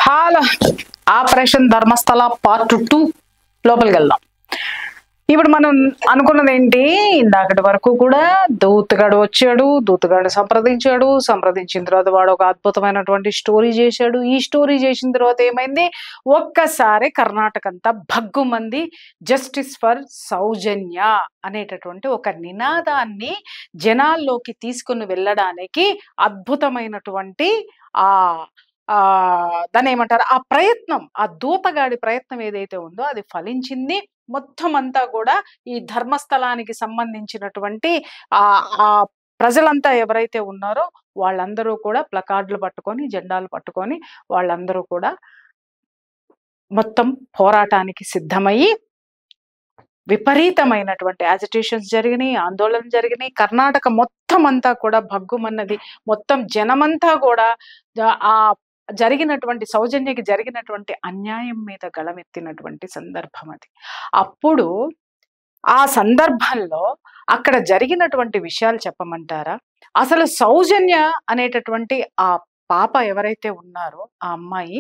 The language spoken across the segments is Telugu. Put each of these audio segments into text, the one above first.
హాల ఆపరేషన్ ధర్మస్థల పార్ట్ 2 లోపలికి వెళ్దాం. ఇప్పుడు మనం అనుకున్నది ఏంటి, ఇందాకటి వరకు కూడా దూతగాడు వచ్చాడు, దూతగాడు సంప్రదించిన తర్వాత వాడు ఒక అద్భుతమైనటువంటి స్టోరీ చేశాడు. ఈ స్టోరీ చేసిన తర్వాత ఏమైంది, ఒక్కసారి కర్ణాటక అంతా భగ్గుమంది జస్టిస్ ఫర్ సౌజన్య అనేటటువంటి ఒక నినాదాన్ని జనాల్లోకి తీసుకుని వెళ్ళడానికి అద్భుతమైనటువంటి ఆ దాన్ని ఏమంటారు, ఆ ప్రయత్నం, ఆ దూతగాడి ప్రయత్నం ఏదైతే ఉందో అది ఫలించింది. మొత్తం అంతా కూడా ఈ ధర్మస్థలానికి సంబంధించినటువంటి ఆ ప్రజలంతా ఎవరైతే ఉన్నారో వాళ్ళందరూ కూడా ప్లకార్డులు పట్టుకొని, జెండాలు పట్టుకొని వాళ్ళందరూ కూడా మొత్తం పోరాటానికి సిద్ధమయ్యి విపరీతమైనటువంటి యాజిటేషన్స్ జరిగినాయి, ఆందోళన జరిగినాయి. కర్ణాటక మొత్తం అంతా కూడా భగ్గుమన్నది. మొత్తం జనమంతా కూడా ఆ సౌజన్యకి జరిగినటువంటి అన్యాయం మీద గళమెత్తినటువంటి సందర్భం అది. అప్పుడు ఆ సందర్భంలో అక్కడ జరిగినటువంటి విషయాలు చెప్పమంటారా? అసలు సౌజన్య అనేటటువంటి ఆ పాప ఎవరైతే ఉన్నారో ఆ అమ్మాయి,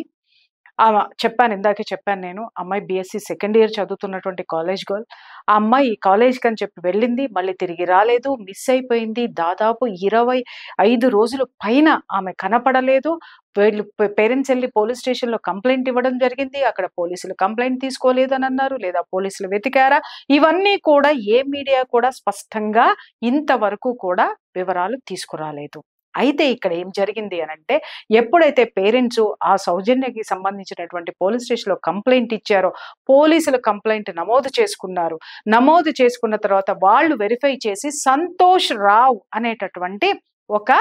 ఇందాకే చెప్పాను నేను, అమ్మాయి BSc సెకండ్ ఇయర్ చదువుతున్నటువంటి కాలేజ్ గర్ల్. ఆ అమ్మాయి కాలేజ్కి అని చెప్పి వెళ్ళింది, మళ్ళీ తిరిగి రాలేదు, మిస్ అయిపోయింది. దాదాపు 25 రోజుల పైన ఆమె కనపడలేదు. వీళ్ళు పేరెంట్స్ వెళ్ళి పోలీస్ స్టేషన్లో కంప్లైంట్ ఇవ్వడం జరిగింది. అక్కడ పోలీసులు కంప్లైంట్ తీసుకోలేదని అన్నారు, లేదా పోలీసులు వెతికారా? ఇవన్నీ కూడా ఏ మీడియా కూడా స్పష్టంగా ఇంతవరకు కూడా వివరాలు తీసుకురాలేదు. అయితే ఇక్కడ ఏం జరిగింది అనంటే, ఎప్పుడైతే పేరెంట్స్ ఆ సౌజన్యకి సంబంధించినటువంటి పోలీస్ స్టేషన్లో కంప్లైంట్ ఇచ్చారో, పోలీసులు కంప్లైంట్ నమోదు చేసుకున్నారు. నమోదు చేసుకున్న తర్వాత వాళ్ళు వెరిఫై చేసి సంతోష్ రావ్ అనేటటువంటి ఒక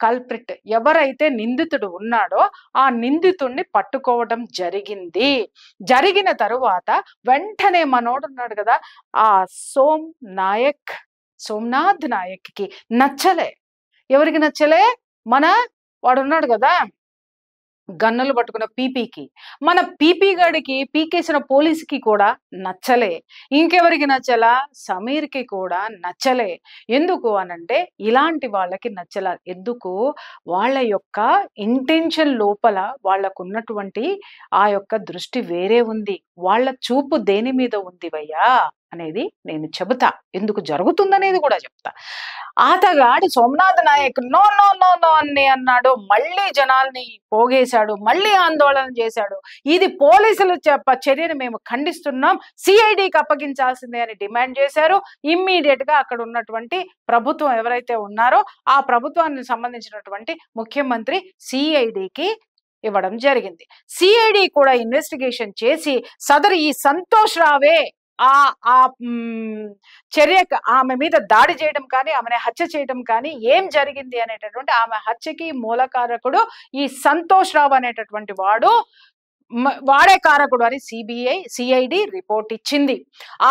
కల్ప్రిట్, ఎవరైతే నిందితుడు ఉన్నాడో ఆ నిందితుడిని పట్టుకోవడం జరిగింది. జరిగిన తరువాత వెంటనే మనోడున్నాడు కదా, ఆ సోమనాథ్ నాయక్కి నచ్చలే. ఎవరికి నచ్చలే? వాడున్నాడు కదా గన్నులు పట్టుకున్న పీపీకి, మన పీపీ గాడికి, పీకేసిన పోలీసుకి కూడా నచ్చలే. ఇంకెవరికి నచ్చలా? సమీర్కి కూడా నచ్చలే. ఎందుకు అనంటే, ఇలాంటి వాళ్ళకి నచ్చల. ఎందుకు? వాళ్ళ యొక్క ఇంటెన్షన్ లోపల వాళ్ళకున్నటువంటి ఆ యొక్క దృష్టి వేరే ఉంది. వాళ్ళ చూపు దేని మీద ఉంది వయ్యా అనేది నేను చెబుతా, ఎందుకు జరుగుతుందనేది కూడా చెప్తా. ఆతగాడు Somnath Nayak no no no no అని అన్నాడు, మళ్ళీ జనాల్ని పోగేశాడు, మళ్ళీ ఆందోళన చేశాడు. ఇది పోలీసులు చర్యను మేము ఖండిస్తున్నాం, సిఐడికి అప్పగించాల్సిందే అని డిమాండ్ చేశారు. ఇమ్మీడియట్ గా అక్కడ ఉన్నటువంటి ప్రభుత్వం ఎవరైతే ఉన్నారో ఆ ప్రభుత్వానికి సంబంధించినటువంటి ముఖ్యమంత్రి సిఐడికి ఇవ్వడం జరిగింది. సిఐడి కూడా ఇన్వెస్టిగేషన్ చేసి సదరు ఈ సంతోష్ రావే ఆ చర్యకు, ఆమె మీద దాడి చేయడం కానీ, ఆమెను హత్య చేయడం కానీ ఏం జరిగింది అనేటటువంటి, ఆమె హత్యకి మూలకారకుడు ఈ సంతోష్ రావు అనేటటువంటి వాడే కారకుడు అని సిఐడి రిపోర్ట్ ఇచ్చింది.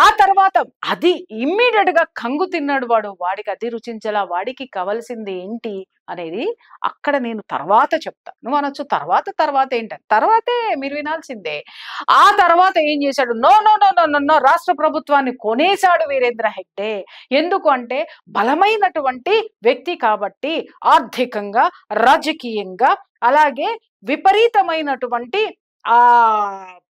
ఆ తర్వాత అది ఇమ్మీడియట్ గా కంగు తిన్నాడు వాడు. వాడికి అది రుచించలా. వాడికి కావాల్సింది ఏంటి అనేది అక్కడ నేను తర్వాత చెప్తా. నువ్వు అనొచ్చు తర్వాత ఏంటని, తర్వాతే మీరు వినాల్సిందే. ఆ తర్వాత ఏం చేశాడు? No no no no no రాష్ట్ర ప్రభుత్వాన్ని కొనేశాడు వీరేంద్ర హెగ్డే. ఎందుకు అంటే, బలమైనటువంటి వ్యక్తి కాబట్టి, ఆర్థికంగా, రాజకీయంగా, అలాగే విపరీతమైనటువంటి ఆ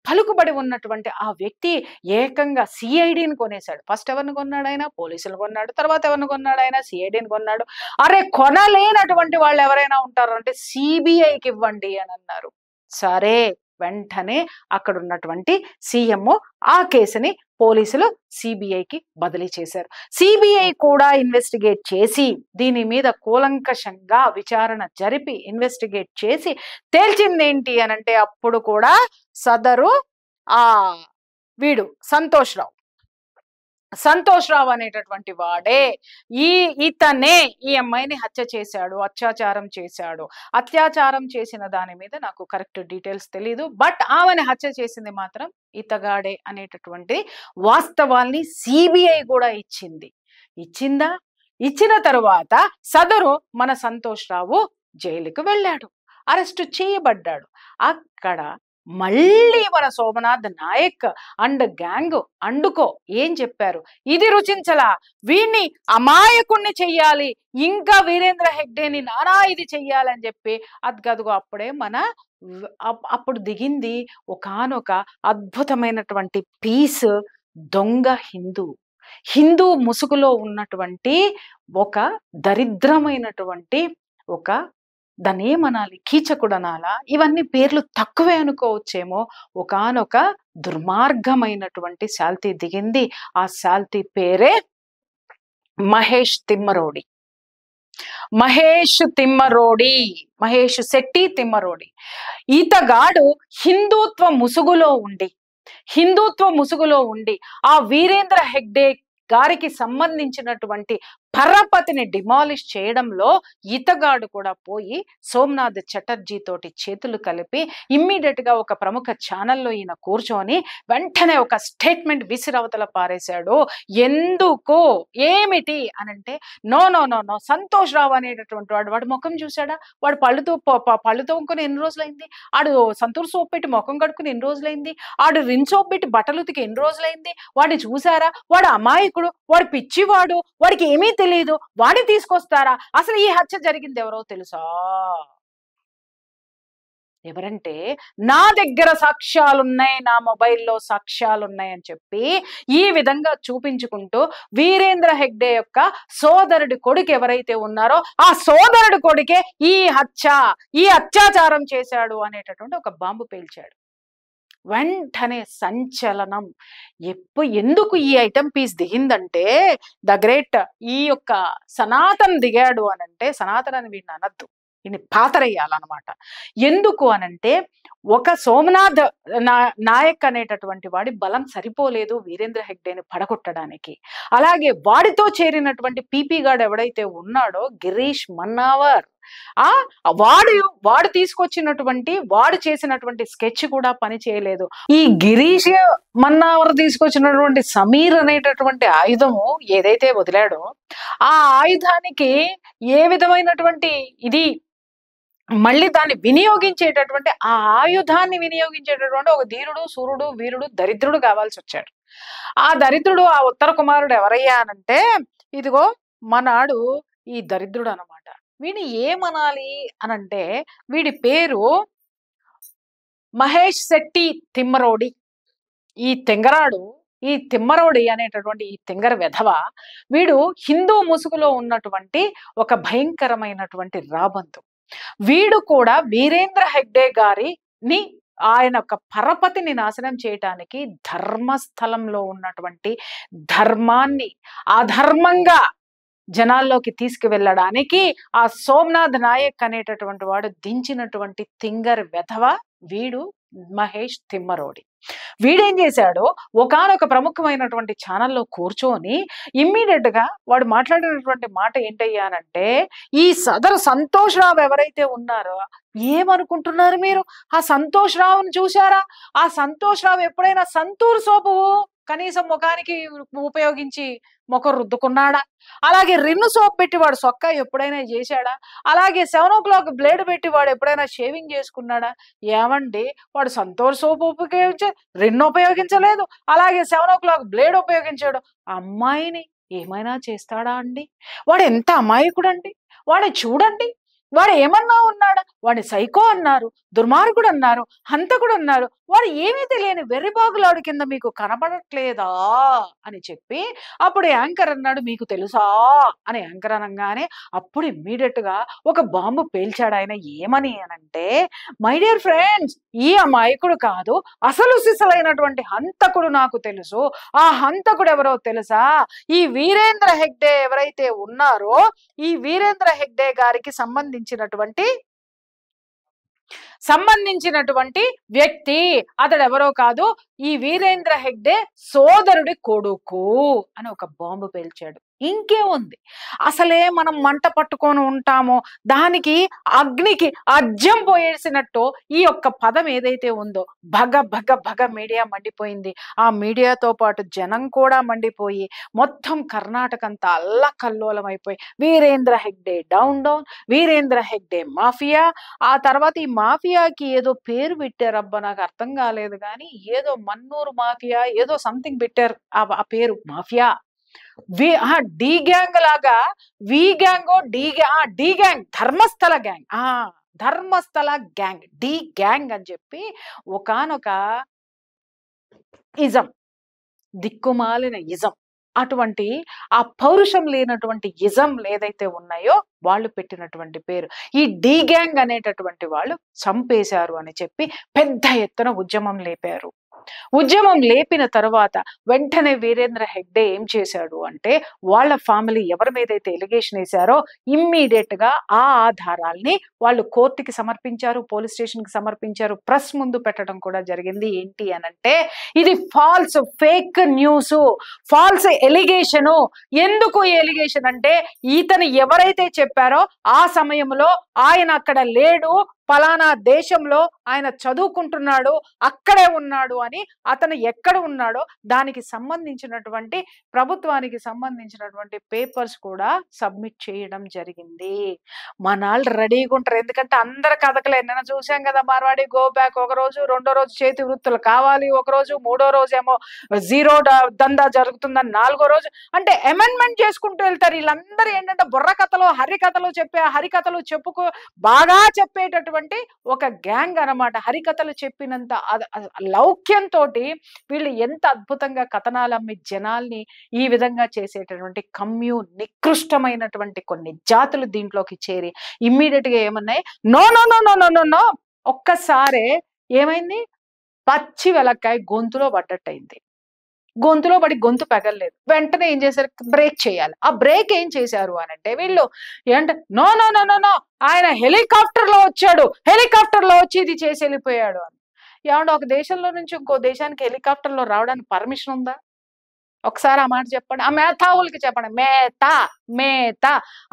పలుకుబడి ఉన్నటువంటి ఆ వ్యక్తి ఏకంగా సిఐడిని కొనేశాడు. ఫస్ట్ ఎవరిని కొన్నాడు ఆయన? పోలీసులు కొన్నాడు. తర్వాత ఎవరిని కొన్నాడు ఆయన? సిఐడిని కొన్నాడు. అరే, కొనలేనటువంటి వాళ్ళు ఎవరైనా ఉంటారు అంటే సిబిఐకి ఇవ్వండి అని అన్నారు. సరే, వెంటనే అక్కడ ఉన్నటువంటి సీఎం ఆ కేసుని పోలీసులు సిబిఐకి బదిలీ చేశారు. సిబిఐ కూడా ఇన్వెస్టిగేట్ చేసి దీని మీద కూలంకషంగా విచారణ జరిపి ఇన్వెస్టిగేట్ చేసి తేల్చింది ఏంటి అనంటే, అప్పుడు కూడా సదరు వీడు సంతోష్ రావు అనేటటువంటి వాడే ఇతనే ఈ అమ్మాయిని హత్య చేశాడు, అత్యాచారం చేశాడు. అత్యాచారం చేసిన దాని మీద నాకు కరెక్ట్ డీటెయిల్స్ తెలీదు, బట్ ఆమెను హత్య చేసింది మాత్రం ఇతగాడే అనేటటువంటి వాస్తవాల్ని సిబిఐ కూడా ఇచ్చిందా? ఇచ్చిన తరువాత సదరు మన సంతోష్ రావు జైలుకు వెళ్ళాడు, అరెస్టు చేయబడ్డాడు. అక్కడ మళ్ళీ మన సోమనాథ్ నాయక్ అండ్ గ్యాంగ్ అండుకో ఏం చెప్పారు, ఇది రుచించలా, వీణ్ణి అమాయకుణ్ణి చెయ్యాలి, ఇంకా వీరేంద్ర హెగ్డేని నానా ఇది చెయ్యాలని చెప్పి అదిగదుగో అప్పుడే మన అప్పుడు దిగింది ఒకానొక అద్భుతమైనటువంటి పీస్, దొంగ హిందూ ముసుగులో ఉన్నటువంటి ఒక దరిద్రమైనటువంటి ఒక దాన్ని ఏమనాలి, కీచకుడనాలా, ఇవన్నీ పేర్లు తక్కువే అనుకోవచ్చేమో. ఒకానొక దుర్మార్గమైనటువంటి శాల్తీ దిగింది. ఆ శాల్తీ పేరే మహేష్ తిమ్మరోడి. మహేష్ శెట్టి తిమ్మరోడి. ఈతగాడు హిందుత్వ ముసుగులో ఉండి ఆ వీరేంద్ర హెగ్డే గారికి సంబంధించినటువంటి పరపతిని డిమాలిష్ చేయడంలో ఈతగాడు కూడా పోయి సోమనాథ్ చటర్జీ తోటి చేతులు కలిపి ఇమ్మీడియట్ గా ఒక ప్రముఖ ఛానల్లో ఈయన కూర్చొని వెంటనే ఒక స్టేట్మెంట్ విసిరవతల పారేశాడు. ఎందుకు, ఏమిటి అనంటే, no no no no Santosh Rao అనేటటువంటి వాడు ముఖం చూశాడా, వాడు పళ్ళు తోముకొని ఎన్ని రోజులైంది, ఆడు సంతూర్ సోప్ పెట్టి ముఖం కడుక్కుని ఎన్ని రోజులైంది, ఆడు రిన్ సోప్ పెట్టి బట్టలు ఉతికి ఎన్ని రోజులైంది, వాడిని చూసారా, వాడు అమాయకుడు, వాడు పిచ్చివాడు, వాడికి ఏమీ తెలియదు, వాడిని తీసుకొస్తారా, అసలు ఈ హత్య జరిగింది ఎవరో తెలుసా, ఎవరంటే నా దగ్గర సాక్ష్యాలున్నాయి, నా మొబైల్లో సాక్ష్యాలున్నాయి అని చెప్పి ఈ విధంగా చూపించుకుంటూ వీరేంద్ర హెగ్డే యొక్క సోదరుడి కొడుకు ఎవరైతే ఉన్నారో ఆ సోదరుడి కొడుకే ఈ అత్యాచారం చేశాడు అనేటటువంటి ఒక బాంబు పేల్చాడు. వెంటనే సంచలనం. ఎందుకు ఈ ఐటమ్ పీస్ దిగిందంటే, ద గ్రేట్ ఈ యొక్క సనాతన్ దిగాడు అనంటే, సనాతన్ అని వీడిని అనద్దు, వీడిని పాతరేయాలన్నమాట. ఎందుకు అనంటే, ఒక సోమనాథ్ నాయక్ అనేటటువంటి వాడి బలం సరిపోలేదు వీరేంద్ర హెగ్డేని పడగొట్టడానికి. అలాగే వాడితో చేరినటువంటి పీపీ గాడు ఎవడైతే ఉన్నాడో గిరీష్ మన్నావర్, వాడు తీసుకొచ్చినటువంటి వాడు చేసినటువంటి స్కెచ్ కూడా పని చేయలేదు. ఈ గిరీష్ మన్నావర్ తీసుకొచ్చినటువంటి సమీర్ అనేటటువంటి ఆయుధము ఏదైతే వదిలాడో ఆ ఆయుధానికి ఏ విధమైనటువంటి ఇది మళ్ళీ దాన్ని వినియోగించేటటువంటి ఆ ఆయుధాన్ని వినియోగించేటటువంటి ఒక ధీరుడు, సూర్యుడు, వీరుడు, దరిద్రుడు కావాల్సి వచ్చాడు. ఆ దరిద్రుడు, ఆ ఉత్తర కుమారుడు ఎవరయ్యా అనంటే, ఇదిగో మనాడు ఈ దరిద్రుడు అనమాట. వీడిని ఏమనాలి అనంటే, వీడి పేరు మహేష్ శెట్టి తిమ్మరోడి. ఈ తిమ్మరోడి అనేటటువంటి ఈ తెంగర వెధవ, వీడు హిందూ ముసుగులో ఉన్నటువంటి ఒక భయంకరమైనటువంటి రాబందు. వీడు కూడా వీరేంద్ర హెగ్డే గారిని ఆయన ఒక పరపతిని నాశనం చేయటానికి ధర్మస్థలంలో ఉన్నటువంటి ధర్మాన్ని అధర్మంగా జనాల్లోకి తీసుకువెళ్ళడానికి ఆ సోమనాథ్ నాయక్ అనేటటువంటి వాడు దించినటువంటి తింగర్ వెధవ వీడు మహేష్ తిమ్మరోడి. వీడేం చేశాడు, ఒకానొక ప్రముఖమైనటువంటి ఛానల్లో కూర్చొని ఇమ్మీడియట్ గా వాడు మాట్లాడినటువంటి మాట ఏంటయ్యానంటే, ఈ సదరు సంతోష్ రావు ఎవరైతే ఉన్నారో, ఏమనుకుంటున్నారు మీరు, ఆ సంతోష్ రావుని చూశారా, ఆ సంతోష్ రావు ఎప్పుడైనా సంతూర్ సోపు కనీసం ముఖానికి ఉపయోగించి ముఖం రుద్దుకున్నాడా, అలాగే రిన్ను సోప్ పెట్టి వాడు సొక్కా ఎప్పుడైనా చేశాడా, అలాగే 7 o'clock బ్లేడ్ పెట్టి వాడు ఎప్పుడైనా షేవింగ్ చేసుకున్నాడా, ఏమండి వాడు సంతూర్ సోప్ రిన్ను ఉపయోగించలేదు, అలాగే 7 o'clock బ్లేడ్ ఉపయోగించాడు, అమ్మాయిని ఏమైనా చేస్తాడా అండి, వాడు ఎంత అమాయకుడు అండి, వాడిని చూడండి, వాడు ఏమన్నా ఉన్నాడా, వాడిని సైకో అన్నారు, దుర్మార్గుడు అన్నారు, హంతకుడు అన్నారు, వాడు ఏమీ తెలియని వెర్రిబాగులాడు కింద మీకు కనబడట్లేదా అని చెప్పి అప్పుడు యాంకర్ అన్నాడు, మీకు తెలుసా అని యాంకర్ అనగానే అప్పుడు ఇమ్మీడియట్ గా ఒక బాంబు పేల్చాడు ఆయన. ఏమని అనంటే, మై డియర్ ఫ్రెండ్స్, ఈ అమాయకుడు కాదు, అసలు సిసలైనటువంటి హంతకుడు నాకు తెలుసు. ఆ హంతకుడు ఎవరో తెలుసా, ఈ వీరేంద్ర హెగ్డే ఎవరైతే ఉన్నారో ఈ వీరేంద్ర హెగ్డే గారికి సంబంధించినటువంటి వ్యక్తి, అతడు ఎవరో కాదు, ఈ వీరేంద్ర హెగ్డే సోదరుడి కొడుకు అని ఒక బాంబు పేల్చాడు. ఇంకేముంది? అసలే మనం మంట పట్టుకొని ఉంటామో, దానికి అగ్నికి అజ్జం పోయేసినట్టు ఈ యొక్క పదం ఏదైతే ఉందో, భగ భగ భగ మీడియా మండిపోయింది. ఆ మీడియాతో పాటు జనం కూడా మండిపోయి, మొత్తం కర్ణాటక అంతా అల్లకల్లోలమైపోయి, Veerendra Hegde down down, Veerendra Hegde mafia. ఆ తర్వాత ఈ మాఫియాకి ఏదో పేరు పెట్టారబ్బా! నాకు అర్థం కాలేదు గానీ, ఏదో మన్నూరు మాఫియా ఏదో సంథింగ్ పెట్టారు. ఆ పేరు మాఫియా. డి గ్యాంగ్ లాగా వి గ్యాంగో D gang Dharmasthala gang. Dharmasthala gang, D gang అని చెప్పి ఒకానొక ఇజం, దిక్కుమాలిన ఇజం. అటువంటి ఆ పౌరుషం లేనటువంటి ఇజం ఏదైతే ఉన్నాయో వాళ్ళు పెట్టినటువంటి పేరు. ఈ డి గ్యాంగ్ అనేటటువంటి వాళ్ళు చంపేశారు అని చెప్పి పెద్ద ఎత్తున ఉద్యమం లేపారు. ఉద్యమం లేపిన తర్వాత వెంటనే వీరేంద్ర హెగ్డే ఏం చేశాడు అంటే, వాళ్ళ ఫ్యామిలీ ఎవరి మీదైతే ఎలిగేషన్ వేశారో ఇమ్మీడియట్ గా ఆ ఆధారాల్ని వాళ్ళు కోర్టుకి సమర్పించారు, పోలీస్ స్టేషన్ కి సమర్పించారు, ప్రెస్ ముందు పెట్టడం కూడా జరిగింది. ఏంటి అనంటే, ఇది false, fake news, false allegation. ఎందుకు ఈ ఎలిగేషన్ అంటే, ఇతను ఎవరైతే చెప్పారో ఆ సమయంలో ఆయన అక్కడ లేడు, పలానా దేశంలో ఆయన చదువుకుంటున్నాడు, అక్కడే ఉన్నాడు అని, అతను ఎక్కడ ఉన్నాడో దానికి సంబంధించినటువంటి ప్రభుత్వానికి సంబంధించినటువంటి పేపర్స్ కూడా సబ్మిట్ చేయడం జరిగింది. మనాళ్ళు రెడీగా ఉంటారు, ఎందుకంటే అందరి కథకలే నిన్న చూసాం కదా, మార్వాడి గో బ్యాక్ ఒక రోజు, రెండో రోజు చేతి వృత్తులు కావాలి ఒక రోజు, మూడో రోజు ఏమో జీరో దందా జరుగుతుందని నాలుగో రోజు, అంటే అమెండ్మెంట్ చేసుకుంటూ వెళ్తారు. వీళ్ళందరూ ఏంటంటే బుర్ర కథలు, హరికథలు చెప్పే, హరికథలు చెప్పుకో బాగా చెప్పేటటువంటి ఒక గ్యాంగ్ అన్నమాట. హరికథలు చెప్పినంత లౌక్యంతో వీళ్ళు ఎంత అద్భుతంగా కథనాలు అమ్మి జనాల్ని ఈ విధంగా చేసేటటువంటి నికృష్టమైనటువంటి కొన్ని జాతులు దీంట్లోకి చేరి ఇమ్మీడియట్ గా ఏమన్నాయి, no no no no no no no, ఒక్కసారే ఏమైంది, పచ్చి వెలక్కాయ గొంతులో పడ్డట్టయింది. గొంతులో పడి గొంతు పెగలేదు. వెంటనే ఏం చేశారు, బ్రేక్ చేయాలి. ఆ బ్రేక్ ఏం చేశారు అనంటే, వీళ్ళు ఏంటంటే no no no no no, ఆయన హెలికాప్టర్ లో వచ్చాడు, హెలికాప్టర్ లో వచ్చి ఇది చేసి వెళ్ళిపోయాడు అని. ఏమంటే ఒక దేశంలో నుంచి ఇంకో దేశానికి హెలికాప్టర్ లో రావడానికి పర్మిషన్ ఉందా? ఒకసారి ఆ మాట చెప్పండి. ఆ మేధావులకి చెప్పండి. మేత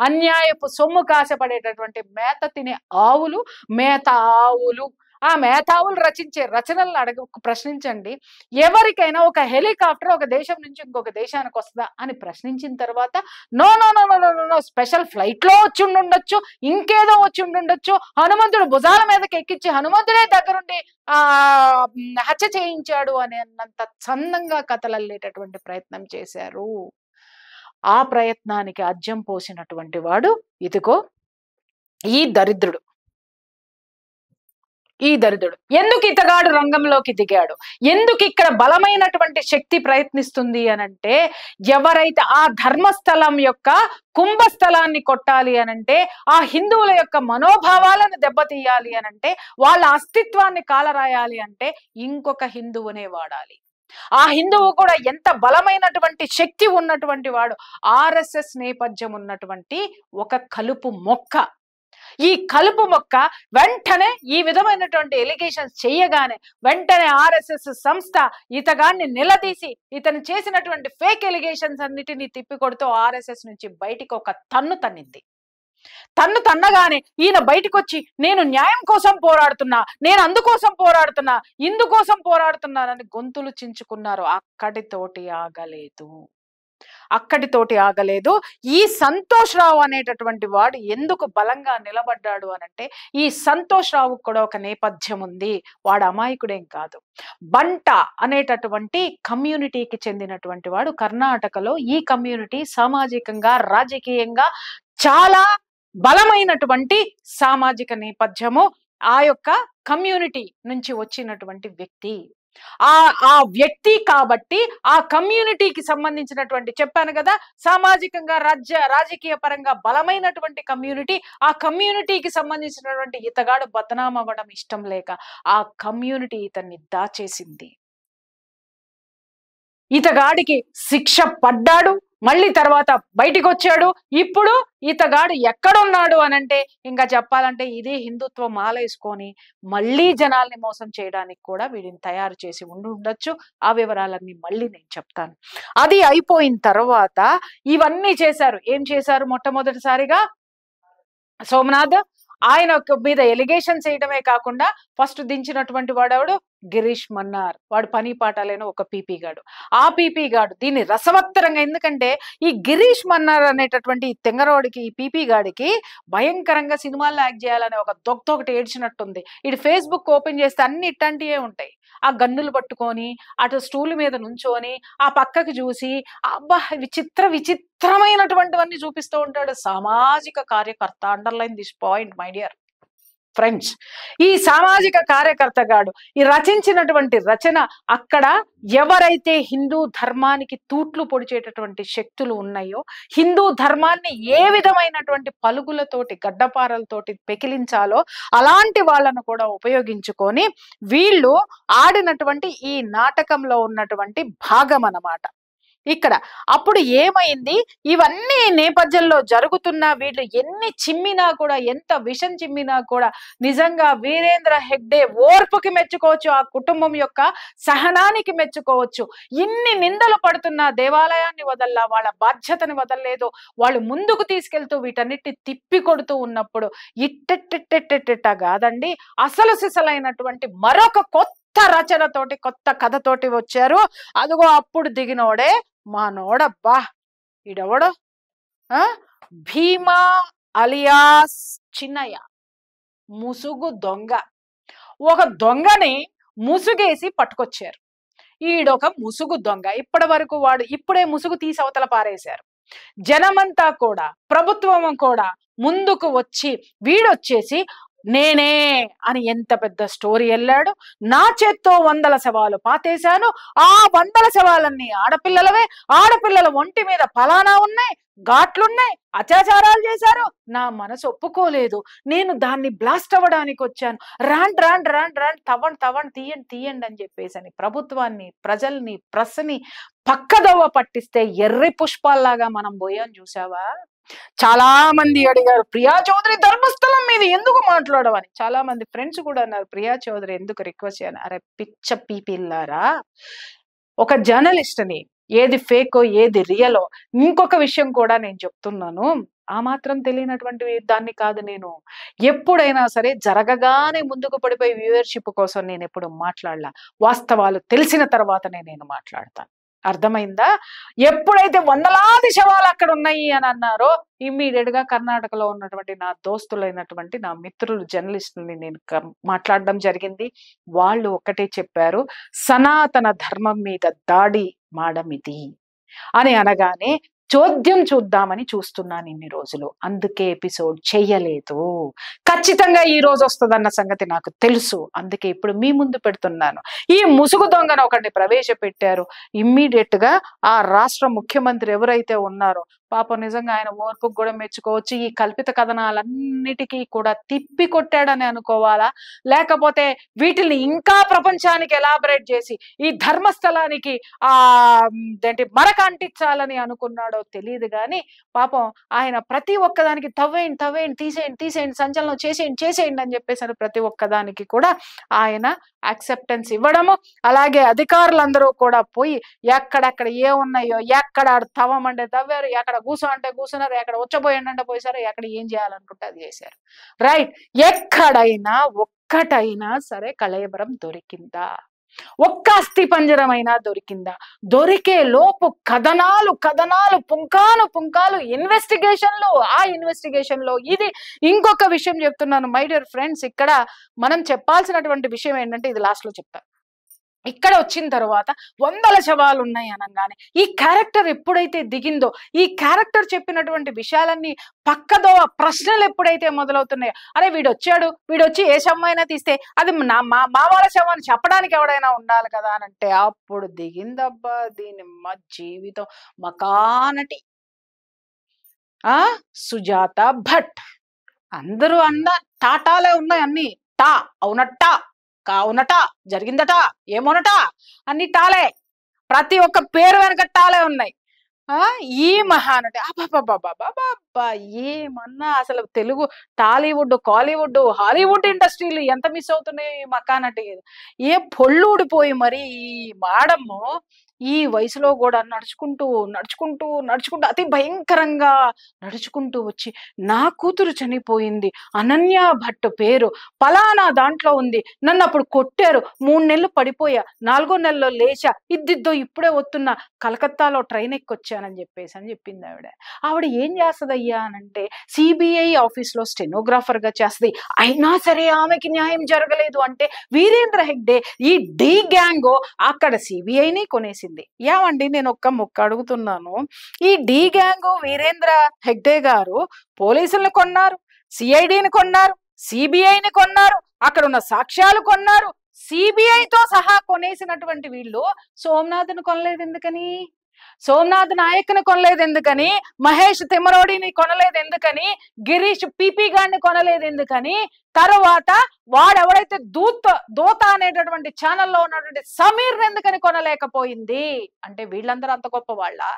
అన్యాయపు సొమ్ము కాసపడేటటువంటి మేత తినే ఆవులు, మేత ఆవులు. ఆ మేధావులు రచించే రచనలను ప్రశ్నించండి. ఎవరికైనా ఒక హెలికాప్టర్ ఒక దేశం నుంచి ఇంకొక దేశానికి వస్తుందా అని ప్రశ్నించిన తర్వాత, no no no no no no, special flight లో వచ్చి ఉండొచ్చు, ఇంకేదో వచ్చి ఉండొచ్చు, హనుమంతుడు భుజాల మీదకి ఎక్కించి హనుమంతుడే దగ్గరుండి హత్య చేయించాడు అని అన్నంత చందంగా కథలు అల్లేటటువంటి ప్రయత్నం చేశారు. ఆ ప్రయత్నానికి అజ్జం పోసినటువంటి వాడు ఇదిగో ఈ దరిద్రుడు. ఎందుకు ఇతగాడు రంగంలోకి దిగాడు, ఎందుకు ఇక్కడ బలమైనటువంటి శక్తి ప్రయత్నిస్తుంది అనంటే, ఎవరైతే ఆ ధర్మస్థలం యొక్క కుంభస్థలాన్ని కొట్టాలి అనంటే, ఆ హిందువుల యొక్క మనోభావాలను దెబ్బతీయాలి అనంటే, వాళ్ళ అస్తిత్వాన్ని కాలరాయాలి అంటే ఇంకొక హిందువునే వాడాలి. ఆ హిందువు కూడా ఎంత బలమైనటువంటి శక్తి ఉన్నటువంటి వాడు, ఆర్ఎస్ఎస్ నేపథ్యం ఉన్నటువంటి ఒక కలుపు మొక్క. ఈ కలుపు మొక్క వెంటనే ఈ విధమైనటువంటి ఎలిగేషన్స్ చేయగానే వెంటనే ఆర్ఎస్ఎస్ సంస్థ ఇతగాన్ని నిలదీసి ఇతను చేసినటువంటి ఫేక్ ఎలిగేషన్స్ అన్నిటినీ తిప్పికొడుతూ ఆర్ఎస్ఎస్ నుంచి బయటికి ఒక తన్ను తన్నింది. తన్ను తన్నగానే ఈయన బయటకు వచ్చి, నేను న్యాయం కోసం పోరాడుతున్నా, నేను అందుకోసం పోరాడుతున్నా, ఇందుకోసం పోరాడుతున్నానని గొంతులు చించుకున్నారు. అక్కడితోటి ఆగలేదు. ఈ సంతోష్ రావు అనేటటువంటి వాడు ఎందుకు బలంగా నిలబడ్డాడు అనంటే, ఈ సంతోష్ రావు కూడా ఒక నేపథ్యం ఉంది. వాడు అమాయకుడేం కాదు. బంట అనేటటువంటి కమ్యూనిటీకి చెందినటువంటి వాడు. కర్ణాటకలో ఈ కమ్యూనిటీ సామాజికంగా, రాజకీయంగా చాలా బలమైనటువంటి సామాజిక నేపథ్యము. ఆ యొక్క కమ్యూనిటీ నుంచి వచ్చినటువంటి వ్యక్తి. ఆ వ్యక్తి కాబట్టి ఆ కమ్యూనిటీకి సంబంధించినటువంటి, చెప్పాను కదా, సామాజికంగా రాజకీయ పరంగా బలమైనటువంటి కమ్యూనిటీ. ఆ కమ్యూనిటీకి సంబంధించినటువంటి ఇతగాడు బదనాం అవ్వడం ఇష్టం లేక ఆ కమ్యూనిటీ ఇతన్ని దాచేసింది. ఇతగాడికి శిక్ష పడ్డాడు. మళ్ళీ తర్వాత బయటికి వచ్చాడు. ఇప్పుడు ఇతగాడు ఎక్కడున్నాడు అనంటే ఇంకా చెప్పాలంటే ఇదే హిందుత్వం మాలేసుకొని మళ్ళీ జనాల్ని మోసం చేయడానికి కూడా వీడిని తయారు చేసి ఉండొచ్చు. ఆ వివరాలన్నీ మళ్ళీ నేను చెప్తాను. అది అయిపోయిన తర్వాత ఇవన్నీ చేశారు. ఏం చేశారు? మొట్టమొదటిసారిగా సోమనాథ్ ఆయన మీద ఎలిగేషన్స్ వేయడమే కాకుండా ఫస్ట్ దించినటువంటి వాడెవడు? గిరీష్ మన్నార్. వాడు పని పాట లేని ఒక పీపీ గాడు. ఆ పీపీ గాడు దీన్ని రసవత్తరంగా, ఎందుకంటే ఈ గిరీష్ మన్నార్ అనేటటువంటి ఈ తెంగరోడికి, ఈ పీపీ గాడికి భయంకరంగా సినిమాల్లో యాక్ట్ చేయాలనే ఒక ఒకటి ఏడ్చినట్టుంది. ఇటు ఫేస్బుక్ ఓపెన్ చేస్తే అన్ని ఇట్లాంటివే ఉంటాయి. ఆ గన్నులు పట్టుకొని అటు స్టూల్ మీద నుంచోని ఆ పక్కకి చూసి అబ్బా విచిత్రమైనటువంటివన్నీ చూపిస్తూ ఉంటాడు. సామాజిక కార్యకర్త. Underline this point my dear friends. ఈ సామాజిక కార్యకర్త గాడు ఈ రచించినటువంటి రచన, అక్కడ ఎవరైతే హిందూ ధర్మానికి తూట్లు పొడిచేటటువంటి శక్తులు ఉన్నాయో, హిందూ ధర్మాన్ని ఏ విధమైనటువంటి పలుగులతోటి గడ్డపారలతోటి పెకిలించాలో అలాంటి వాళ్ళను కూడా ఉపయోగించుకొని వీళ్ళు ఆడినటువంటి ఈ నాటకంలో ఉన్నటువంటి భాగం అన్నమాట ఇక్కడ. అప్పుడు ఏమైంది? ఇవన్నీ నేపథ్యంలో జరుగుతున్నా వీళ్ళు ఎన్ని చిమ్మినా కూడా, ఎంత విషం చిమ్మినా కూడా నిజంగా వీరేంద్ర హెగ్డే ఓర్పుకి మెచ్చుకోవచ్చు, ఆ కుటుంబం యొక్క సహనానికి మెచ్చుకోవచ్చు. ఇన్ని నిందలు పడుతున్నా దేవాలయాన్ని వదల్లా, వాళ్ళ బాధ్యతని వదలలేదు. వాళ్ళు ముందుకు తీసుకెళ్తూ వీటన్నిటిని తిప్పి కొడుతూ ఉన్నప్పుడు ఇట్టెట్టెట్టెట్టెట్ట కాదండి, అసలు సిసలైనటువంటి మరొక కొత్త రచనతోటి, కొత్త కథతోటి వచ్చారు. అదిగో అప్పుడు దిగినోడే మానోడబ్బా. ఈడెవడు? భీమా అలియాస్ చిన్నయ్య, ముసుగు దొంగ. ఒక దొంగని ముసుగేసి పట్టుకొచ్చారు. ఈడొక ముసుగు దొంగ. ఇప్పటి వరకు వాడు ఇప్పుడే ముసుగు తీసి అవతల పారేశారు. జనమంతా కూడా, ప్రభుత్వం కూడా ముందుకు వచ్చి వీడొచ్చేసి నేనే అని ఎంత పెద్ద స్టోరీ వెళ్ళాడు. నా చేత్తో 100 శవాలు పాతేశాను. ఆ 100 శవాలన్నీ ఆడపిల్లలవే. ఆడపిల్లల ఒంటి మీద ఫలానా ఉన్నాయి, ఘాట్లున్నాయి, అత్యాచారాలు చేశారు. నా మనసు ఒప్పుకోలేదు. నేను దాన్ని బ్లాస్ట్ అవ్వడానికి వచ్చాను. రాండ్ రాండ్ రాండ్ రాండ్ తవ్వండి తీయండి తీయండి అని చెప్పేసి ప్రభుత్వాన్ని, ప్రజల్ని, ప్రెస్ని పక్కదవ్వ పట్టిస్తే ఎర్రి పుష్పాల్లాగా మనం పోయాం. చూసావా? చాలా మంది అడిగారు, ప్రియా చౌదరి ధర్మస్థలం మీద ఎందుకు మాట్లాడవని. చాలా మంది ఫ్రెండ్స్ కూడా అన్నారు, ప్రియా చౌదరి ఎందుకు రిక్వెస్ట్ చేయను. అరే పిచ్చ పీపిల్లారా, ఒక జర్నలిస్ట్ని ఏది ఫేకో ఏది రియలో ఇంకొక విషయం కూడా నేను చెప్తున్నాను. ఆ మాత్రం తెలియనటువంటి దాన్ని కాదు నేను. ఎప్పుడైనా సరే జరగగానే ముందుకు పడిపోయి వ్యూవర్షిప్ కోసం నేను ఎప్పుడు మాట్లాడలా. వాస్తవాలు తెలిసిన తర్వాతనే నేను మాట్లాడతాను. అర్థమైందా? ఎప్పుడైతే 100లాది శవాలు అక్కడ ఉన్నాయి అని అన్నారో ఇమ్మీడియట్ గా కర్ణాటకలో ఉన్నటువంటి నా దోస్తులైనటువంటి నా మిత్రులు జర్నలిస్టులని నేను మాట్లాడడం జరిగింది. వాళ్ళు ఒకటే చెప్పారు, సనాతన ధర్మం మీద దాడి మాడమిది అని అనగానే చోద్యం చూద్దామని చూస్తున్నాను ఇన్ని రోజులు. అందుకే ఎపిసోడ్ చెయ్యలేదు. ఖచ్చితంగా ఈ రోజు వస్తుందన్న సంగతి నాకు తెలుసు. అందుకే ఇప్పుడు మీ ముందు పెడుతున్నాను. ఈ ముసుగు దొంగను ఒకటి ప్రవేశపెట్టారు. ఇమ్మీడియట్ గా ఆ రాష్ట్ర ముఖ్యమంత్రి ఎవరైతే ఉన్నారో, పాపం నిజంగా ఆయన ఓర్పుకు కూడా మెచ్చుకోవచ్చు. ఈ కల్పిత కథనాలన్నిటికీ కూడా తిప్పి కొట్టాడని అనుకోవాలా, లేకపోతే వీటిని ఇంకా ప్రపంచానికి ఎలాబరేట్ చేసి ఈ ధర్మస్థలానికి మరక అంటించాలని అనుకున్నాడో తెలియదు. కానీ పాపం ఆయన ప్రతి ఒక్కదానికి తవ్వేయండి తీసేయండి సంచలనం చేసేయండి అని చెప్పేసి ప్రతి ఒక్కదానికి కూడా ఆయన యాక్సెప్టెన్స్ ఇవ్వడము. అలాగే అధికారులందరూ కూడా పోయి ఎక్కడెక్కడ ఏమున్నాయో, ఎక్కడ తవ్వమంటే తవ్వారు, ఎక్కడ కూర్చో అంటే కూర్చున్నారు, ఎక్కడ వచ్చబోయండి అంటే పోసారు, ఎక్కడ ఏం చేయాలనుకుంటే అది చేశారు. రైట్. ఎక్కడైనా ఒక్కటైనా సరే కళేబరం దొరికిందా? ఒక్క అస్థి పంజరమైనా దొరికిందా? దొరికే లోపు కథనాలు పుంకాలు ఇన్వెస్టిగేషన్లు. ఆ ఇన్వెస్టిగేషన్ లో ఇది ఇంకొక విషయం చెప్తున్నాను మై డియర్ ఫ్రెండ్స్. ఇక్కడ మనం చెప్పాల్సినటువంటి విషయం ఏంటంటే, ఇది లాస్ట్ లో చెప్తాను. ఇక్కడ వచ్చిన తర్వాత 100 శవాలు ఉన్నాయి అనగానే ఈ క్యారెక్టర్ ఎప్పుడైతే దిగిందో, ఈ క్యారెక్టర్ చెప్పినటువంటి విషయాలన్నీ పక్కదో ప్రశ్నలు ఎప్పుడైతే మొదలవుతున్నాయో, అరే వీడొచ్చి ఏ శవమైనా తీస్తే అది మా వాళ్ళ శవం అని చెప్పడానికి ఎవడైనా ఉండాలి కదా అని అంటే అప్పుడు దిగిందబ్బా దీని మా జీవితం. మకానటి సుజాత భట్. అందరూ టాటాలే ఉన్నాయి అన్ని. అవునట్టా, కావునట, జరిగిందట, ఏమోనట, అన్ని టాలే. ప్రతి ఒక్క పేరు వెనక టాలే ఉన్నాయి. ఆ! ఈ మహానటి అబ్బబ్బబ్బబ్బబ్బబ్బా! ఏమన్నా అసలు తెలుగు టాలీవుడ్, కాలీవుడ్, హాలీవుడ్ ఇండస్ట్రీలు ఎంత మిస్ అవుతున్నాయో ఈ మకానటి. ఏ పొళ్ళూడిపోయి మరి ఈ మాడము ఈ వయసులో గూడా నడుచుకుంటూ, నడుచుకుంటూ, నడుచుకుంటూ అతి భయంకరంగా నడుచుకుంటూ వచ్చి, "నా కూతురు చనిపోయింది. అనన్య భట్ పేరు. పలానా దాంట్లో ఉంది. నన్నప్పుడు కొట్టారు. 3 నెలలు పడిపోయా. 4 నెలలో లేచా. ఇద్దిద్దో ఇప్పుడే వస్తున్నా. కలకత్తాలో ట్రైన్ ఎక్కొచ్చానని" అని చెప్పిందావిడ. ఆవిడ ఏం చేస్తదయ్యా అనంటే, సీబీఐ ఆఫీస్‌లో స్టెనోగ్రాఫర్‌గా చేస్తది. అయినా సరే ఆమెకి న్యాయం జరగలేదు అంటే, వీరేంద్ర హెగ్డే ఈ ఢీ గ్యాంగు అక్కడ సీబీఐని కొనేసింది. ఏవండీ నేను ఒక్క ముక్క అడుగుతున్నాను. ఈ ఢీ గ్యాంగు వీరేంద్ర హెగ్డే గారు పోలీసుల్ని కొన్నారు, సీఐడీని కొన్నారు, సీబీఐని కొన్నారు, అక్కడున్న సాక్ష్యాలు కొన్నారు. సీబీఐతో సహా కొనేసినటువంటి వీళ్ళు సోమనాథ్‌ని కొనలేదెందుకని? సోమనాథ్ నాయక్‌ని కొనలేదెందుకని? మహేష్ తిమ్మరోడిని కొనలేదెందుకని? గిరీష్ పీపీ గాడిని కొనలేదెందుకని? తరువాత వాడెవడైతే దూత అనేటటువంటి ఛానెల్‌లో ఉన్నటువంటి సమీర్‌ని ఎందుకని కొనలేకపోయింది? అంటే వీళ్ళందరూ అంత గొప్పవాళ్ళా?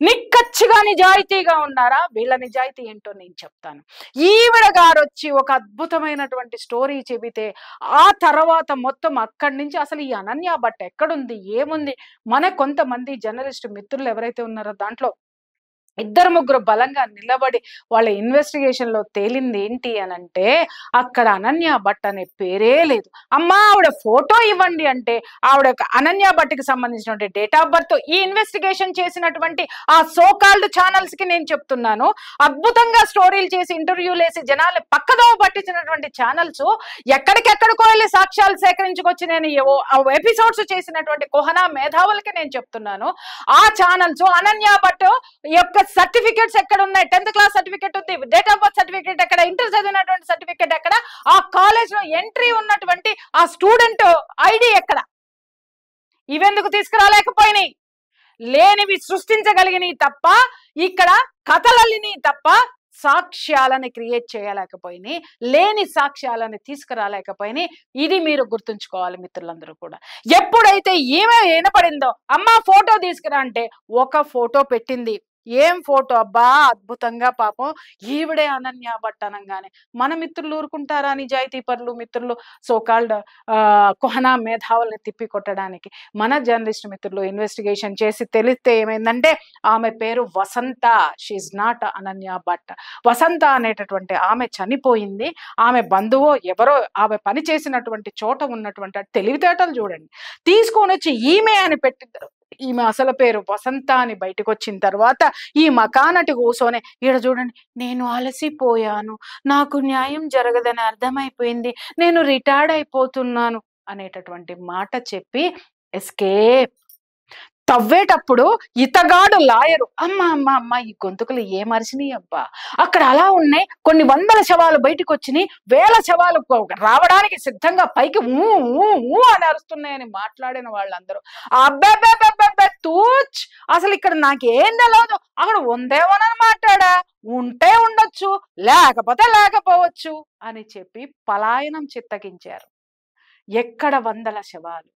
నిక్కచ్చిగా నిజాయితీగా ఉన్నారా? వీళ్ళ నిజాయితీ ఏంటో నేను చెప్తాను. ఈవిడ గారొచ్చి ఒక అద్భుతమైనటువంటి స్టోరీ చెబితే, ఆ తర్వాత మొత్తం అక్కడి నుంచి అసలు ఈ అనన్య భట్ ఎక్కడుంది? ఏముంది? మన కొంతమంది జర్నలిస్ట్ మిత్రులు ఎవరైతే ఉన్నారో దాంట్లో ఇద్దరు ముగ్గురు బలంగా నిలబడి వాళ్ళ ఇన్వెస్టిగేషన్ లో తేలింది ఏంటి అనంటే, అక్కడ అనన్య భట్ అనే పేరే లేదు. అమ్మా ఆవిడ ఫోటో ఇవ్వండి అంటే ఆవిడ అనన్య భట్కి సంబంధించినటువంటి డేట్ ఆఫ్ బర్త్ ఈ ఇన్వెస్టిగేషన్ చేసినటువంటి ఆ సోకాల్డ్ ఛానల్స్ కి నేను చెప్తున్నాను, అద్భుతంగా స్టోరీలు చేసి ఇంటర్వ్యూలు వేసి జనాల్ని పక్కదోవ పట్టించినటువంటి ఛానల్స్ ఎక్కడికెక్కడికో వెళ్ళి సాక్ష్యాలు సేకరించుకొచ్చి నేను ఎపిసోడ్స్ చేసినటువంటి కోహనా మేధావులకి నేను చెప్తున్నాను. ఆ ఛానల్స్ అనన్య భట్ యొక్క సర్టిఫికెట్స్ ఎక్కడ ఉన్నాయి? 10th క్లాస్ సర్టిఫికెట్ ఉంది, డేట్ ఆఫ్ బర్త్ సర్టిఫికెట్ ఎక్కడ, ఇంటర్ చదివినటువంటి సర్టిఫికెట్ ఎక్కడ, ఆ కాలేజ్ లో ఎంట్రీ ఉన్నటువంటి ఆ స్టూడెంట్ ఐడి ఎక్కడ? ఇవెందుకు తీసుకురాలేకపోయినాయి? లేనివి సృష్టించగలిగినవి తప్ప, ఇక్కడ కథలల్లిని తప్ప సాక్ష్యాలను క్రియేట్ చేయలేకపోయినాయి, లేని సాక్ష్యాలను తీసుకురాలేకపోయినాయి. ఇది మీరు గుర్తుంచుకోవాలి మిత్రులందరూ కూడా. ఎప్పుడైతే ఈమె వినపడిందో, అమ్మ ఫోటో తీసుకురా అంటే ఒక ఫోటో పెట్టింది. ఏం ఫోటో అబ్బా, అద్భుతంగా పాపం ఈవిడే అనన్య భట్ అనంగానే మన మిత్రులు ఊరుకుంటారా? నిజాయితీ పరులు మిత్రులు సోకాల్డ్ కోహనా మేధావుల్ని తిప్పి కొట్టడానికి. మన జర్నలిస్ట్ మిత్రులు ఇన్వెస్టిగేషన్ చేసి తెలిస్తే ఏమైందంటే, ఆమె పేరు వసంత, షీఈ్ నాట్ అనన్య భట్. వసంత అనేటటువంటి ఆమె చనిపోయింది. ఆమె బంధువో ఎవరో ఆమె పని చేసినటువంటి చోట ఉన్నటువంటి తెలివితేటలు చూడండి, తీసుకొని వచ్చి ఈమె అని పెట్టిద్దరు. ఈమె అసలు పేరు వసంత అని బయటకు వచ్చిన తర్వాత ఈ మకానటి కూసోనే, ఈడ చూడండి, నేను అలసిపోయాను, నాకు న్యాయం జరగదని అర్థమైపోయింది, నేను రిటైర్డ్ అయిపోతున్నాను అనేటటువంటి మాట చెప్పి ఎస్కేప్. తవ్వేటప్పుడు ఇతగాడు లాయరు, అమ్మ అమ్మ అమ్మ ఈ గొంతుకులు ఏమరిచినాయి అబ్బా, అక్కడ అలా ఉన్నాయి, కొన్ని వందల శవాలు బయటకు వచ్చినాయి, వేల శవాలు రావడానికి సిద్ధంగా పైకి ఊ ఊ ఊ అని అరుస్తున్నాయని మాట్లాడిన వాళ్ళందరూ అబ్బే తూచ్, అసలు ఇక్కడ నాకేం తెలియదు, అక్కడ ఉందేమోనని మాట్లాడా, ఉంటే ఉండొచ్చు లేకపోతే లేకపోవచ్చు అని చెప్పి పలాయనం చిత్తగించారు. ఎక్కడ వందల శవాలు,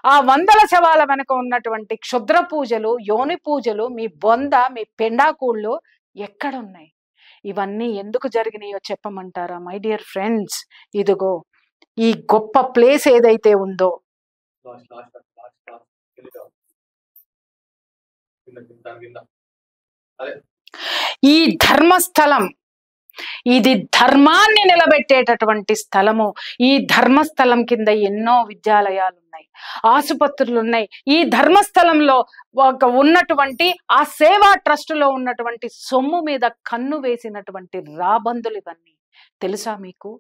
ఆ వందల శవాల వెనక ఉన్నటువంటి క్షుద్ర పూజలు, యోని పూజలు, మీ బొంద, మీ పెండాకూళ్ళు ఎక్కడున్నాయి? ఇవన్నీ ఎందుకు జరిగినాయో చెప్పమంటారా మై డియర్ ఫ్రెండ్స్? ఇదిగో ఈ గొప్ప ప్లేస్ ఏదైతే ఉందో, ఈ ధర్మస్థలం, ఇది ధర్మాన్ని నిలబెట్టేటటువంటి స్థలము. ఈ ధర్మస్థలం కింద ఎన్నో విద్యాలయాలు ఉన్నాయి, ఆసుపత్రులు ఉన్నాయి. ఈ ధర్మస్థలంలో ఉన్నటువంటి ఆ సేవా ట్రస్ట్ లో ఉన్నటువంటి సొమ్ము మీద కన్ను వేసినటువంటి రాబందులు ఇవన్నీ తెలుసా మీకు?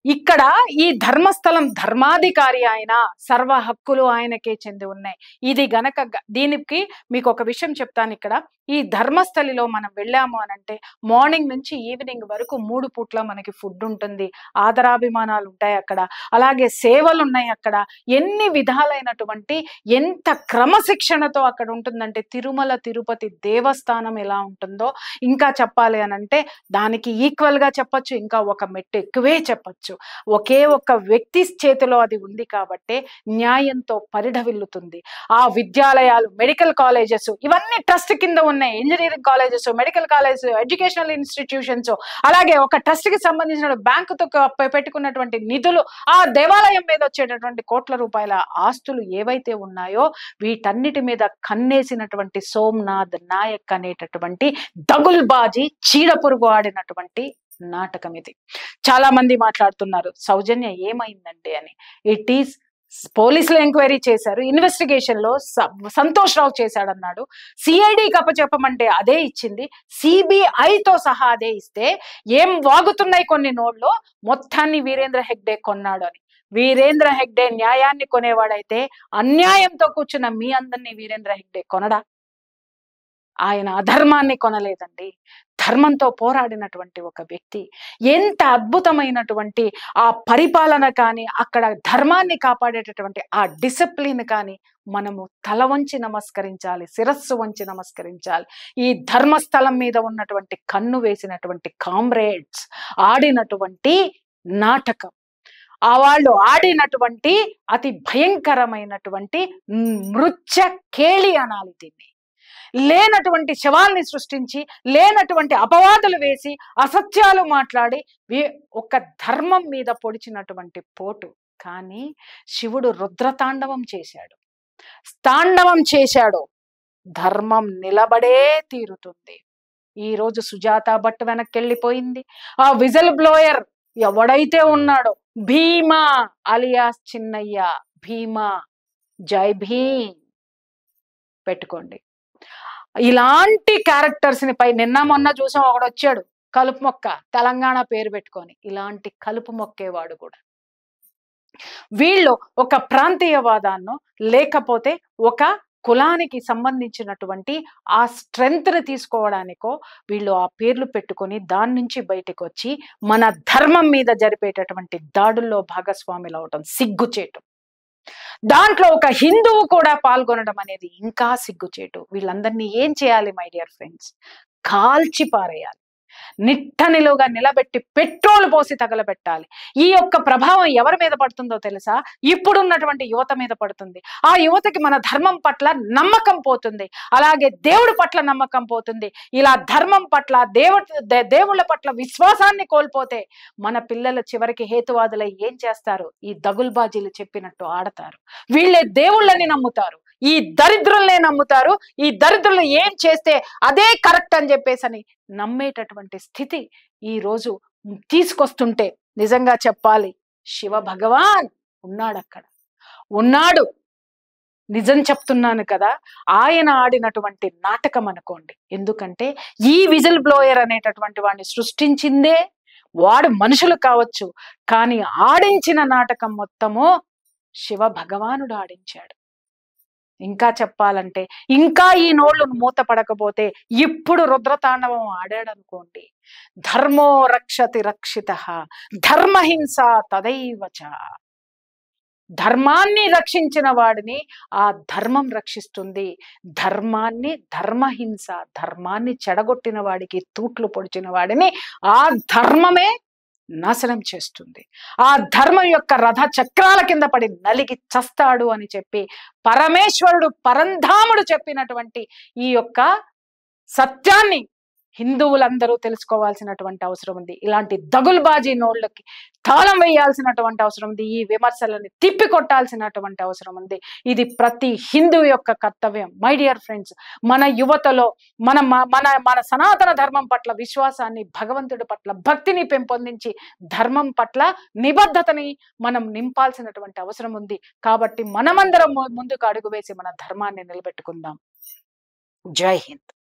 ఇక్కడ ఈ ధర్మస్థలం ధర్మాధికారి ఆయన, సర్వ హక్కులు ఆయనకే చెంది ఉన్నాయి. ఇది గనక దీనికి మీకు ఒక విషయం చెప్తాను. ఇక్కడ ఈ ధర్మస్థలిలో మనం వెళ్ళాము అనంటే మార్నింగ్ నుంచి ఈవినింగ్ వరకు 3 పూట్ల మనకి ఫుడ్ ఉంటుంది, ఆదరాభిమానాలు ఉంటాయి అక్కడ, అలాగే సేవలు ఉన్నాయి అక్కడ. ఎన్ని విధాలైనటువంటి ఎంత క్రమశిక్షణతో అక్కడ ఉంటుందంటే, తిరుమల తిరుపతి దేవస్థానం ఎలా ఉంటుందో ఇంకా చెప్పాలి అనంటే దానికి ఈక్వల్ గా చెప్పొచ్చు, ఇంకా ఒక మెట్టు ఎక్కువే చెప్పొచ్చు. ఒకే ఒక్క వ్యక్తి చేతిలో అది ఉంది కాబట్టే న్యాయంతో పరిఢవిల్లుతుంది. ఆ విద్యాలయాలు, మెడికల్ కాలేజెస్ ఇవన్నీ ట్రస్ట్ కింద ఉన్నాయి. Engineering colleges, medical colleges, educational institutions, అలాగే ఒక ట్రస్ట్ కి సంబంధించిన బ్యాంకుతో పెట్టుకున్నటువంటి నిధులు, ఆ దేవాలయం మీద వచ్చేటటువంటి కోట్ల రూపాయల ఆస్తులు ఏవైతే ఉన్నాయో వీటన్నిటి మీద కన్నేసినటువంటి సోమనాథ్ నాయక్ అనేటటువంటి దగుల్బాజీ చీడపురుగు ఆడినటువంటి నాటకం ఇది. చాలా మంది మాట్లాడుతున్నారు సౌజన్య ఏమైందండి అని. ఇట్ ఈస్ పోలీసులు ఎంక్వైరీ చేశారు, ఇన్వెస్టిగేషన్ లో సంతోష్ రావు చేశాడన్నాడు. సిఐడికి అప్పచెప్పమంటే అదే ఇచ్చింది, సిబిఐతో సహా అదే ఇస్తే ఏం వాగుతున్నాయి కొన్ని నోళ్ళు, మొత్తాన్ని వీరేంద్ర హెగ్డే కొన్నాడు అని. వీరేంద్ర హెగ్డే న్యాయాన్ని కొనేవాడైతే అన్యాయంతో కూర్చున్న మీ అందరినీ వీరేంద్ర హెగ్డే కొనడా? ఆయన అధర్మాన్ని కొనలేదండి, ధర్మంతో పోరాడినటువంటి ఒక వ్యక్తి. ఎంత అద్భుతమైనటువంటి ఆ పరిపాలన కానీ, అక్కడ ధర్మాన్ని కాపాడేటటువంటి ఆ డిసిప్లిన్ కానీ మనము తల వంచి నమస్కరించాలి, శిరస్సు వంచి నమస్కరించాలి. ఈ ధర్మస్థలం మీద ఉన్నటువంటి కన్ను వేసినటువంటి కామ్రేడ్స్ ఆడినటువంటి నాటకం, ఆ వాళ్ళు ఆడినటువంటి అతి భయంకరమైనటువంటి మృత్య కేళి అనాలి దీన్ని. లేనటువంటి శవాల్ని సృష్టించి, లేనటువంటి అపవాదులు వేసి, అసత్యాలు మాట్లాడి ఒక ధర్మం మీద పొడిచినటువంటి పోటు. కానీ శివుడు రుద్రతాండవం చేశాడు, తాండవం చేశాడు. ధర్మం నిలబడే తీరుతుంది. ఈ రోజు సుజాత భట్ వెనక్కి వెళ్ళిపోయింది. ఆ విజిల్ బ్లోయర్ ఎవడైతే ఉన్నాడో భీమా అలియాస్ చిన్నయ్య, భీమా, జై భీమ్ పెట్టుకోండి. ఇలాంటి క్యారెక్టర్స్ ని పై నిన్న మొన్న చూసాం, ఒకడు వచ్చాడు కలుపు మొక్క, తెలంగాణ పేరు పెట్టుకొని. ఇలాంటి కలుపు మొక్కేవాడు కూడా. వీళ్ళు ఒక ప్రాంతీయవాదాన్నో లేకపోతే ఒక కులానికి సంబంధించినటువంటి ఆ స్ట్రెంగ్త్ ని తీసుకోవడానికో వీళ్ళు ఆ పేర్లు పెట్టుకొని దాని నుంచి బయటకు వచ్చి మన ధర్మం మీద జరిపేటటువంటి దాడుల్లో భాగస్వాములు అవటం సిగ్గుచేటు. దాంట్లో ఒక హిందువు కూడా పాల్గొనడం అనేది ఇంకా సిగ్గుచేటు. వీళ్ళందరినీ ఏం చేయాలి మై డియర్ ఫ్రెండ్స్? కాల్చి పారేయాలి, నిట్టనిలుగా నిలబెట్టి పెట్రోల్ పోసి తగలబెట్టాలి. ఈ యొక్క ప్రభావం ఎవరి మీద పడుతుందో తెలుసా? ఇప్పుడున్నటువంటి యువత మీద పడుతుంది. ఆ యువతకి మన ధర్మం పట్ల నమ్మకం పోతుంది, అలాగే దేవుడి పట్ల నమ్మకం పోతుంది. ఇలా ధర్మం పట్ల, దేవుళ్ళ పట్ల విశ్వాసాన్ని కోల్పోతే మన పిల్లలు చివరికి హేతువాదులై ఏం చేస్తారు? ఈ దగుల్బాజీలు చెప్పినట్టు ఆడతారు. వీళ్ళే దేవుళ్ళని నమ్ముతారు, ఈ దరిద్రులనే నమ్ముతారు. ఈ దరిద్రులు ఏం చేస్తే అదే కరెక్ట్ అని చెప్పేసి నమ్మేటటువంటి స్థితి ఈ రోజు తీసుకొస్తుంటే, నిజంగా చెప్పాలి శివ భగవాన్ ఉన్నాడు, అక్కడ ఉన్నాడు. నిజం చెప్తున్నాను కదా, ఆయన ఆడినటువంటి నాటకం అనుకోండి. ఎందుకంటే ఈ విజిల్ బ్లోయర్ అనేటటువంటి వాడిని సృష్టించిందే వాడు, మనుషులు కావచ్చు, కానీ ఆడించిన నాటకం మొత్తము శివ భగవానుడు ఆడించాడు. ఇంకా చెప్పాలంటే, ఇంకా ఈ నోళ్ళు మూత పడకపోతే ఇప్పుడు రుద్రతాండవం ఆడాడు అనుకోండి. ధర్మో రక్షతి రక్షితః, ధర్మహింస తదైవచ. ధర్మాన్ని రక్షించిన వాడిని ఆ ధర్మం రక్షిస్తుంది. ధర్మహింస, ధర్మాన్ని చెడగొట్టిన వాడికి, తూట్లు పొడిచిన వాడిని ఆ ధర్మమే నాశనం చేస్తుంది. ఆ ధర్మం యొక్క రథ చక్రాల కింద పడి నలిగి చస్తాడు అని చెప్పి పరమేశ్వరుడు, పరంధాముడు చెప్పినటువంటి ఈ యొక్క సత్యాన్ని హిందువులందరూ తెలుసుకోవాల్సినటువంటి అవసరం ఉంది. ఇలాంటి దగుల్బాజీ నోళ్ళకి తాళం వేయాల్సినటువంటి అవసరం ఉంది. ఈ విమర్శలని తిప్పికొట్టాల్సినటువంటి అవసరం ఉంది. ఇది ప్రతి హిందువు యొక్క కర్తవ్యం. మై డియర్ ఫ్రెండ్స్, మన యువతలో మన మన మన సనాతన ధర్మం పట్ల విశ్వాసాన్ని, భగవంతుడి పట్ల భక్తిని పెంపొందించి ధర్మం పట్ల నిబద్ధతని మనం నింపాల్సినటువంటి అవసరం ఉంది. కాబట్టి మనమందరం ముందుకు అడుగు వేసి మన ధర్మాన్ని నిలబెట్టుకుందాం. జై హింద్.